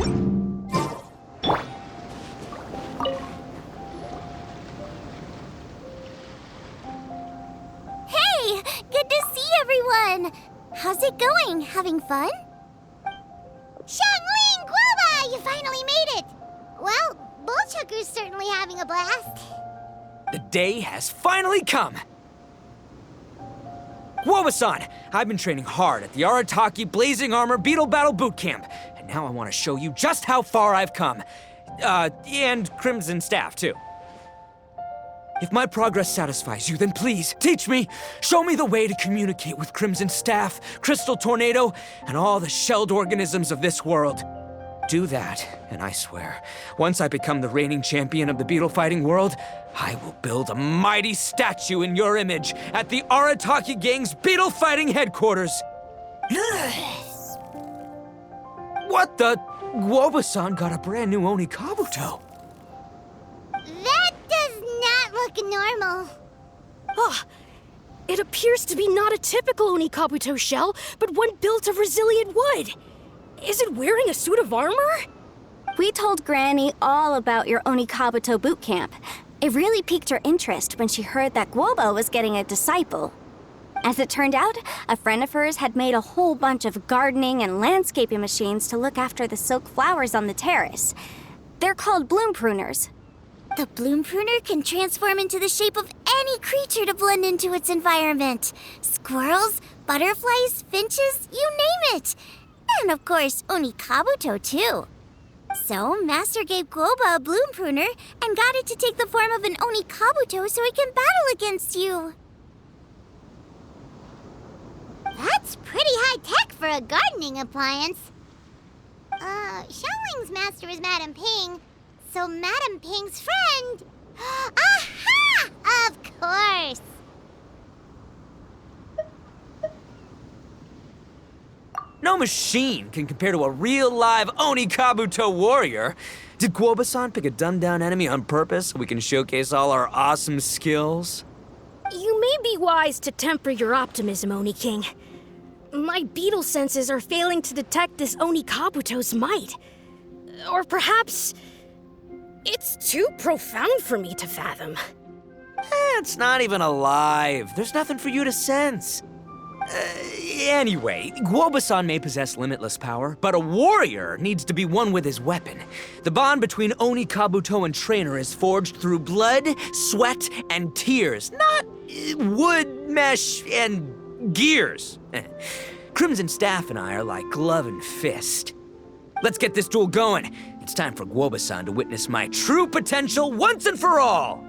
Hey! Good to see everyone! How's it going? Having fun? Xiangling Guoba! You finally made it! Well, Bullchucker's certainly having a blast. The day has finally come! Guoba-san, I've been training hard at the Arataki Blazing Armor Beetle Battle Boot Camp, and now I want to show you just how far I've come. And Crimson Staff, too. If my progress satisfies you, then please, teach me! Show me the way to communicate with Crimson Staff, Crystal Tornado, and all the shelled organisms of this world. Do that, and I swear, once I become the reigning champion of the beetle fighting world, I will build a mighty statue in your image at the Arataki Gang's beetle fighting headquarters. What the? Guoba-san got a brand new Oni Kabuto. That does not look normal. Oh, it appears to be not a typical Oni Kabuto shell, but one built of resilient wood. Is it wearing a suit of armor? We told Granny all about your Oni Kabuto boot camp. It really piqued her interest when she heard that Guoba was getting a disciple. As it turned out, a friend of hers had made a whole bunch of gardening and landscaping machines to look after the silk flowers on the terrace. They're called bloom pruners. The bloom pruner can transform into the shape of any creature to blend into its environment. Squirrels, butterflies, finches, you name it. And of course, Oni Kabuto too. So, Master gave Guoba a bloom pruner and got it to take the form of an Oni Kabuto so it can battle against you. That's pretty high-tech for a gardening appliance. Xiangling's master is Madame Ping, so Madame Ping's friend... Aha! Of course! No machine can compare to a real live Oni Kabuto warrior. Did Guoba-san pick a dumbed-down enemy on purpose so we can showcase all our awesome skills? You may be wise to temper your optimism, Oni King. My beetle senses are failing to detect this Oni Kabuto's might. Or perhaps... it's too profound for me to fathom. It's not even alive. There's nothing for you to sense. Anyway, Guoba-san may possess limitless power, but a warrior needs to be one with his weapon. The bond between Oni Kabuto and trainer is forged through blood, sweat, and tears, not wood, mesh, and gears. Crimson Staff and I are like glove and fist. Let's get this duel going. It's time for Guoba-san to witness my true potential once and for all.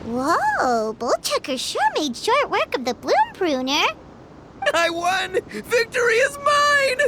Whoa, Bullchucker sure made short work of the bloom pruner. I won! Victory is mine! mine!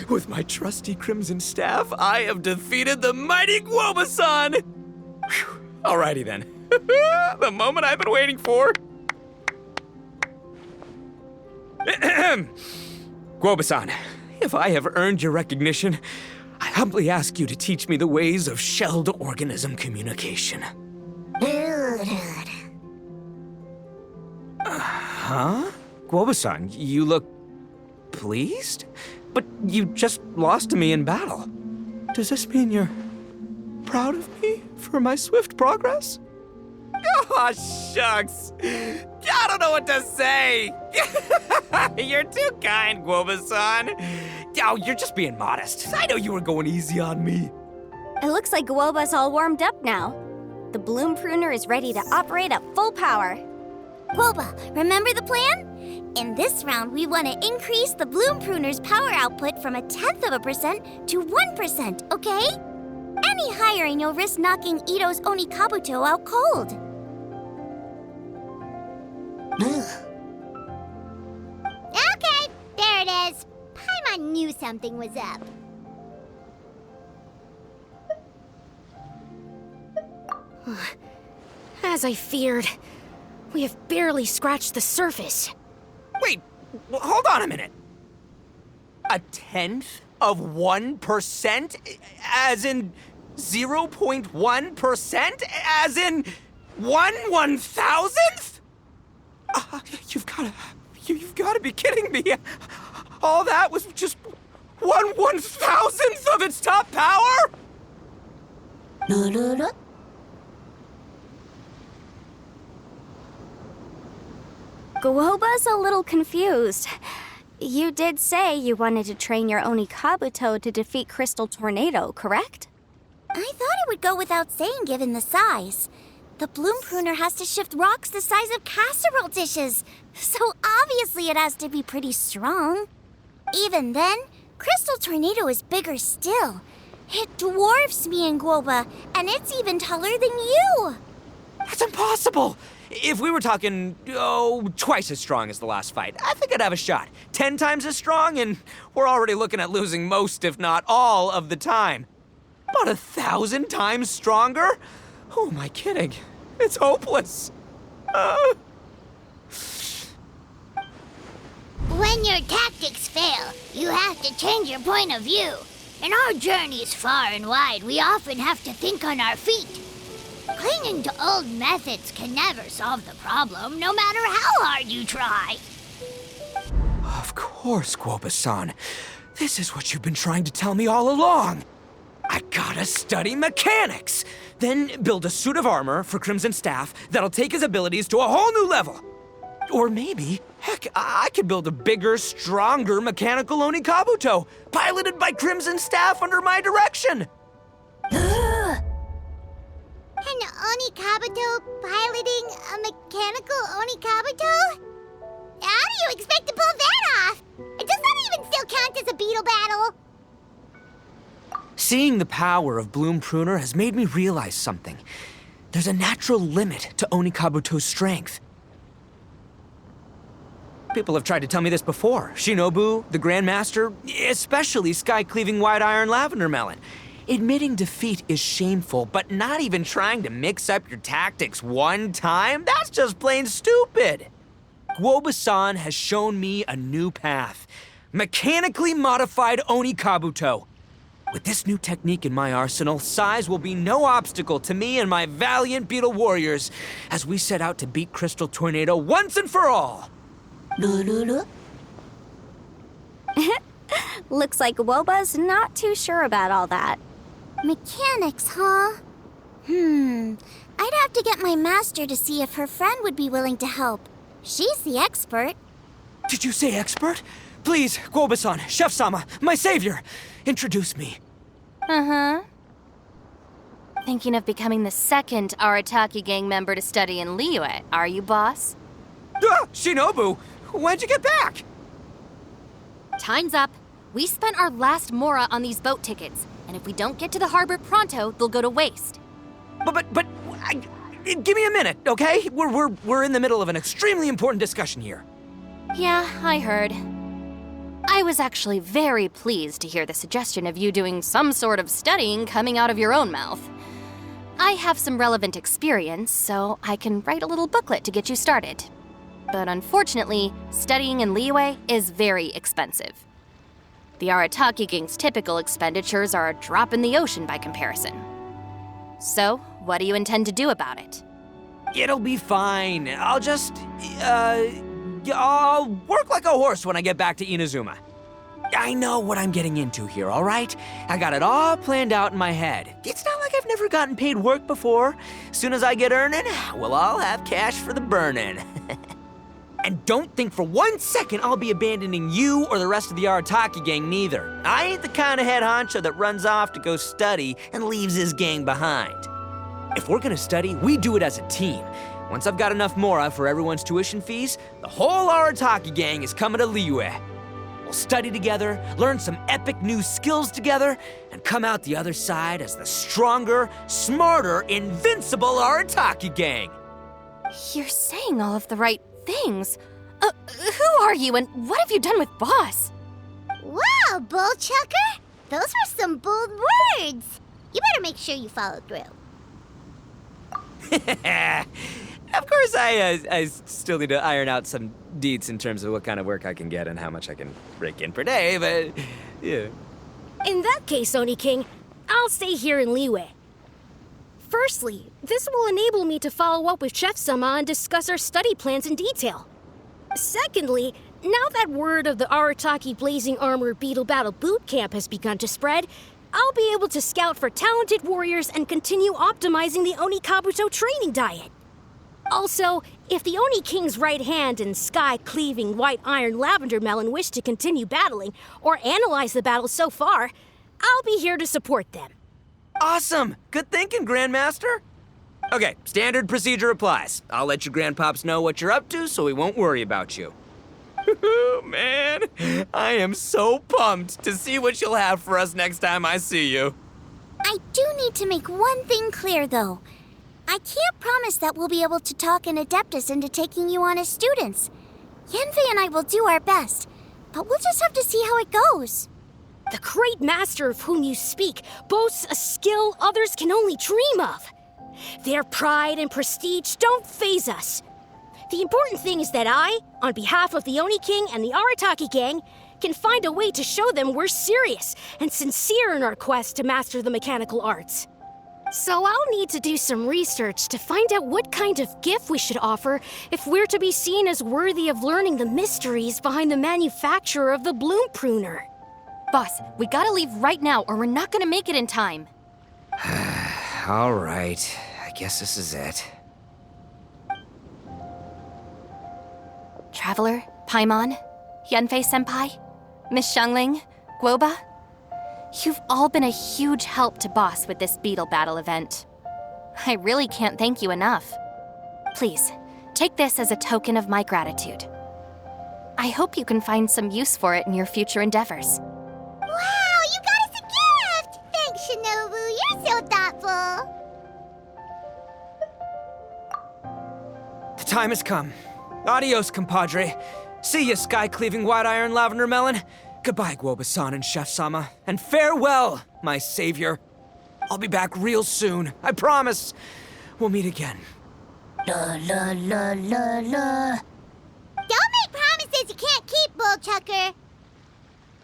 With my trusty crimson staff, I have defeated the mighty Guoba-san! Whew. Alrighty then. The moment I've been waiting for. Guoba-san, if I have earned your recognition, I humbly ask you to teach me the ways of shelled organism communication. Huh? Guoba-san, you look pleased? But you just lost to me in battle. Does this mean you're proud of me for my swift progress? Oh, shucks. I don't know what to say. You're too kind, Guoba-san. Oh, you're just being modest. I know you were going easy on me. It looks like Guoba's all warmed up now. The bloom pruner is ready to operate at full power. Guoba, remember the plan? In this round, we want to increase the bloom pruner's power output from 0.1% to 1%, okay? Any higher and you'll risk knocking Itto's Onikabuto out cold. Okay, there it is. Paimon knew something was up. As I feared, we have barely scratched the surface. Wait, hold on a minute. 0.1%? As in 0.1%? As in 1/1000th? You've gotta be kidding me. All that was just 1/1000th of its top power? Guoba's a little confused. You did say you wanted to train your Onikabuto to defeat Crystal Tornado, correct? I thought it would go without saying given the size. The bloom pruner has to shift rocks the size of casserole dishes, so obviously it has to be pretty strong. Even then, Crystal Tornado is bigger still. It dwarfs me and Guoba, and it's even taller than you. That's impossible! If we were talking, twice as strong as the last fight, I think I'd have a shot. 10 times as strong, and we're already looking at losing most, if not all, of the time. But 1,000 times stronger? Who am I kidding? It's hopeless. When your tactics fail, you have to change your point of view. In our journeys far and wide, we often have to think on our feet. Clinging to old methods can never solve the problem, no matter how hard you try. Of course, Guoba-san. This is what you've been trying to tell me all along. I gotta study mechanics, then build a suit of armor for Crimson Staff that'll take his abilities to a whole new level. Or maybe, heck, I could build a bigger, stronger mechanical Onikabuto, piloted by Crimson Staff under my direction. An Onikabuto piloting a mechanical Onikabuto? How do you expect to pull that off? Does that even still count as a beetle battle? Seeing the power of Bloom Pruner has made me realize something. There's a natural limit to Onikabuto's strength. People have tried to tell me this before. Shinobu, the Grandmaster, especially Sky-Cleaving White Iron Lavender Melon. Admitting defeat is shameful, but not even trying to mix up your tactics one time? That's just plain stupid! Guoba-san has shown me a new path. Mechanically modified Onikabuto. With this new technique in my arsenal, size will be no obstacle to me and my valiant beetle warriors as we set out to beat Crystal Tornado once and for all! Looks like Guoba's not too sure about all that. Mechanics, huh? I'd have to get my master to see if her friend would be willing to help. She's the expert. Did you say expert? Please, Guoba-san, Chef-sama, my savior, introduce me. Thinking of becoming the second Arataki gang member to study in Liyue, are you, boss? Shinobu, when'd you get back? Time's up. We spent our last mora on these boat tickets, and if we don't get to the harbor pronto, they'll go to waste. Give me a minute, okay? We're in the middle of an extremely important discussion here. Yeah, I heard. I was actually very pleased to hear the suggestion of you doing some sort of studying coming out of your own mouth. I have some relevant experience, so I can write a little booklet to get you started. But unfortunately, studying in Liyue is very expensive. The Arataki Gang's typical expenditures are a drop in the ocean by comparison. So, what do you intend to do about it? It'll be fine. I'll just, I'll work like a horse when I get back to Inazuma. I know what I'm getting into here, all right? I got it all planned out in my head. It's not like I've never gotten paid work before. Soon as I get earning, we'll all have cash for the burning. And don't think for 1 second I'll be abandoning you or the rest of the Arataki gang neither. I ain't the kind of head honcho that runs off to go study and leaves his gang behind. If we're gonna study, we do it as a team. Once I've got enough Mora for everyone's tuition fees, the whole Arataki gang is coming to Liyue. We'll study together, learn some epic new skills together, and come out the other side as the stronger, smarter, invincible Arataki gang. You're saying all of the right things. Who are you and what have you done with Boss? Wow, Bullchucker! Those were some bold words. You better make sure you follow through. Of course, I still need to iron out some deets in terms of what kind of work I can get and how much I can rake in per day, but yeah. In that case, Oni King, I'll stay here in Liyue. Firstly, this will enable me to follow up with Chef-sama and discuss our study plans in detail. Secondly, now that word of the Arataki Blazing Armor Beetle Battle Boot Camp has begun to spread, I'll be able to scout for talented warriors and continue optimizing the Oni Kabuto training diet. Also, if the Oni King's right hand and sky-cleaving white iron lavender melon wish to continue battling or analyze the battle so far, I'll be here to support them. Awesome! Good thinking, Grandmaster! Okay, standard procedure applies. I'll let your grandpops know what you're up to so we won't worry about you. Man, I am so pumped to see what you'll have for us next time I see you. I do need to make one thing clear, though. I can't promise that we'll be able to talk an Adeptus into taking you on as students. Yanfei and I will do our best, but we'll just have to see how it goes. The great master of whom you speak boasts a skill others can only dream of. Their pride and prestige don't faze us. The important thing is that I, on behalf of the Oni King and the Arataki gang, can find a way to show them we're serious and sincere in our quest to master the mechanical arts. So I'll need to do some research to find out what kind of gift we should offer if we're to be seen as worthy of learning the mysteries behind the manufacture of the bloom pruner. Boss, we gotta leave right now or we're not gonna make it in time. All right, I guess this is it. Traveler, Paimon, Yanfei-senpai, Miss Xiangling, Guoba, you've all been a huge help to Boss with this beetle battle event. I really can't thank you enough. Please, take this as a token of my gratitude. I hope you can find some use for it in your future endeavors. Wow, you got us a gift! Thanks, Shinobu. You're so thoughtful. The time has come. Adios, compadre. See ya, sky-cleaving white iron lavender melon. Goodbye, Guoba-san and Chef-sama. And farewell, my savior. I'll be back real soon, I promise. We'll meet again. La la la la la. Don't make promises you can't keep, Bullchucker.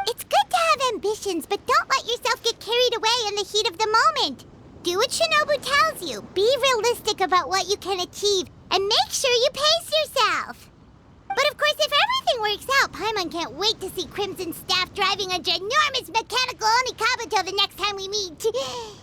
It's good to have ambitions, but don't let yourself get carried away in the heat of the moment. Do what Shinobu tells you. Be realistic about what you can achieve, and make sure you pace yourself. But of course, if everything works out, Paimon can't wait to see Crimson Staff driving a ginormous mechanical Oni Kabuto the next time we meet. Yeah.